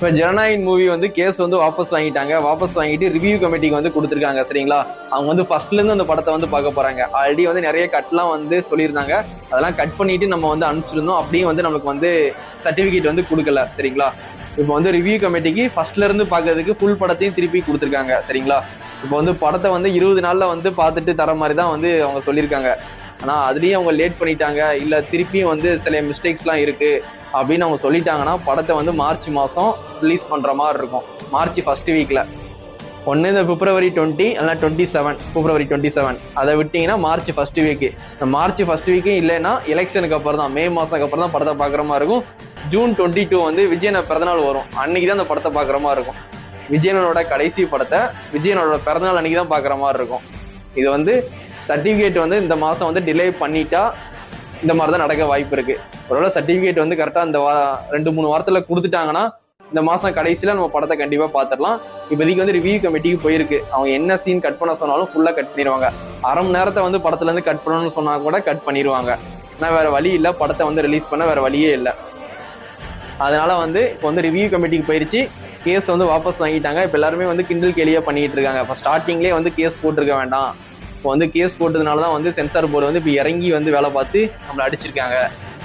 இப்போ ஜனநாயகன் மூவி வந்து கேஸ் வந்து வாபஸ் வாங்கிட்டு ரிவ்யூ கமிட்டிக்கு வந்து கொடுத்துருக்காங்க சரிங்களா. அவங்க வந்து ஃபர்ஸ்ட்ல இருந்து அந்த படத்தை வந்து பார்க்க போறாங்க. ஆல்ரெடி வந்து நிறைய கட்லாம் வந்து சொல்லியிருந்தாங்க, அதெல்லாம் கட் பண்ணிட்டு நம்ம வந்து அனுப்பிச்சிருந்தோம். அப்படியும் வந்து நமக்கு வந்து சர்டிபிகேட் வந்து கொடுக்கல சரிங்களா. இப்போ வந்து ரிவ்யூ கமிட்டிக்கு ஃபர்ஸ்ட்ல இருந்து பார்க்கறதுக்கு ஃபுல் படத்தையும் திருப்பி கொடுத்துருக்காங்க சரிங்களா. இப்போ வந்து படத்தை வந்து 20 நாள்ல வந்து பார்த்துட்டு தர மாதிரி தான் வந்து அவங்க சொல்லியிருக்காங்க. ஆனால் அதுலேயும் அவங்க லேட் பண்ணிட்டாங்க, இல்லை திருப்பியும் வந்து சில மிஸ்டேக்ஸ்லாம் இருக்கு அப்படின்னு அவங்க சொல்லிட்டாங்கன்னா படத்தை வந்து மார்ச் மாதம் ரிலீஸ் பண்ணுற மாதிரி இருக்கும். மார்ச் ஃபர்ஸ்ட் வீக்கில் ஒன்று இந்த February 20 இல்லைனா 27 February 27 அதை விட்டிங்கன்னா மார்ச் ஃபர்ஸ்ட் வீக்கு. இந்த மார்ச் ஃபர்ஸ்ட் வீக்கு இல்லைன்னா எலெக்ஷனுக்கு அப்புறம் தான், மே மாதத்துக்கு அப்புறம் தான் படத்தை பார்க்குற மாதிரி இருக்கும். June 22 வந்து விஜயனை பிறந்தநாள் வரும், அன்னைக்கு தான் அந்த படத்தை பார்க்குற மாதிரி இருக்கும். விஜயனோட கடைசி படத்தை விஜயனோட பிறந்தநாள் அன்னைக்கு தான் பார்க்குற மாதிரி இருக்கும். இது வந்து சர்டிஃபிகேட் வந்து இந்த மாதம் வந்து டிலே பண்ணிட்டா இந்த மாதிரி தான் நடக்க வாய்ப்பு இருக்கு. ஒருவேளை சர்டிஃபிகேட் வந்து கரெக்டாக இந்த 2-3 வாரத்தில் கொடுத்துட்டாங்கன்னா இந்த மாதம் கடைசியில் நம்ம படத்தை கண்டிப்பாக பார்த்துடலாம். இப்போதைக்கு வந்து ரிவ்யூ கமிட்டிக்கு போயிருக்கு. அவங்க என்ன சீன் கட் பண்ண சொன்னாலும் ஃபுல்லாக கட் பண்ணிடுவாங்க. அரை மணி நேரத்தை வந்து படத்துலேருந்து கட் பண்ணணும்னு சொன்னா கூட கட் பண்ணிடுவாங்க. ஆனால் வேற வழி இல்லை, படத்தை வந்து ரிலீஸ் பண்ண வேற வழியே இல்லை. அதனால வந்து இப்போ வந்து ரிவ்யூ கமிட்டிக்கு போயிடுச்சு, கேஸ் வந்து வாபஸ் வாங்கிட்டாங்க. இப்போ எல்லாருமே வந்து கிண்டல் கேலியா பண்ணிட்டு இருக்காங்க. இப்போ ஸ்டார்டிங்லேயே வந்து கேஸ் போட்டிருக்க வேண்டாம், இப்போ வந்து கேஸ் போட்டதுனால தான் வந்து சென்சார் போர்டு வந்து இப்போ இறங்கி வந்து வேலை பார்த்து நம்மளை அடிச்சிருக்காங்க.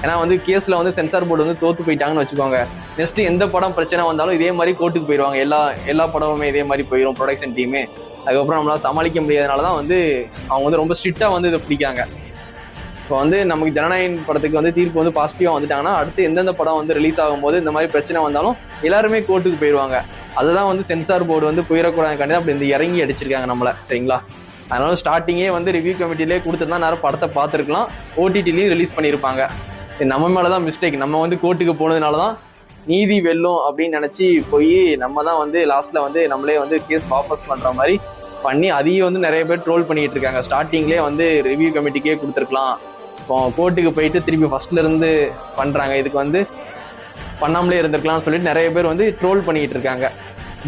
ஏன்னா வந்து கேஸில் வந்து சென்சார் போர்டு வந்து தோற்று போயிட்டாங்கன்னு வச்சுக்கோங்க, நெக்ஸ்ட் எந்த படம் பிரச்சனை வந்தாலும் இதே மாதிரி கோர்ட்டுக்கு போயிடுவாங்க. எல்லா படமுமே இதே மாதிரி போயிடும் ப்ரொடக்ஷன் டீமு. அதுக்கப்புறம் நம்மளால் சமாளிக்க முடியாதனால தான் வந்து அவங்க வந்து ரொம்ப ஸ்ட்ரிக்டாக வந்து இதை பிடிக்காங்க. இப்போ வந்து நமக்கு ஜனநாயகன் படத்துக்கு வந்து தீர்ப்பு வந்து பாசிட்டிவாக வந்துட்டாங்கன்னா அடுத்து எந்தெந்த படம் வந்து ரிலீஸ் ஆகும்போது இந்த மாதிரி பிரச்சனை வந்தாலும் எல்லாருமே கோர்ட்டுக்கு போயிடுவாங்க. அதுதான் வந்து சென்சார் போர்டு வந்து போயிடக்கூடாதுக்காண்டி அப்படி இந்த இறங்கி அடிச்சிருக்காங்க நம்மளை சரிங்களா. அதனால ஸ்டார்டிங்கே வந்து ரிவ்யூ கமிட்டிலே கொடுத்துருந்தா நேரம் படத்தை பார்த்துருக்கலாம், ஓடிடிலையும் ரிலீஸ் பண்ணியிருப்பாங்க. நம்ம மேலே தான் மிஸ்டேக், நம்ம வந்து கோர்ட்டுக்கு போனதுனால தான் நீதி வெல்லும் அப்படின்னு நினச்சி போய் நம்ம தான் வந்து லாஸ்ட்டில் வந்து நம்மளே வந்து கேஸ் வாபஸ் பண்ணுற மாதிரி பண்ணி அதையும் வந்து நிறைய பேர் ட்ரோல் பண்ணிட்டு இருக்காங்க. ஸ்டார்டிங்லேயே வந்து ரிவ்யூ கமிட்டிக்கே கொடுத்துருக்கலாம், இப்போ கோர்ட்டுக்கு போயிட்டு திருப்பி ஃபர்ஸ்ட்ல இருந்து பண்ணுறாங்க, இதுக்கு வந்து பண்ணாமலே இருந்திருக்கலாம்னு சொல்லிட்டு நிறைய பேர் வந்து ட்ரோல் பண்ணிட்டு இருக்காங்க.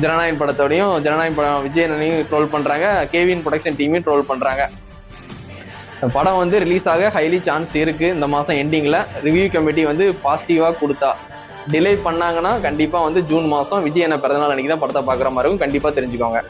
ஜனநாயகன் படத்தோடையும் ஜனநாயகன் படம் விஜயனையும் ட்ரோல் பண்ணுறாங்க, கேவின் ப்ரொடக்ஷன் டீமையும் ட்ரோல் பண்ணுறாங்க. படம் வந்து ரிலீஸ் ஆக ஹைலி சான்ஸ் இருக்குது இந்த மாதம் எண்டிங்கில். ரிவ்யூ கமிட்டி வந்து பாசிட்டிவாக கொடுத்தா, டிலே பண்ணாங்கன்னா கண்டிப்பாக வந்து ஜூன் மாதம் விஜயனை பிறந்தநாள் அன்றைக்கி தான் படத்தை பார்க்குற மாதிரி இருக்கும். கண்டிப்பாக தெரிஞ்சுக்கோங்க.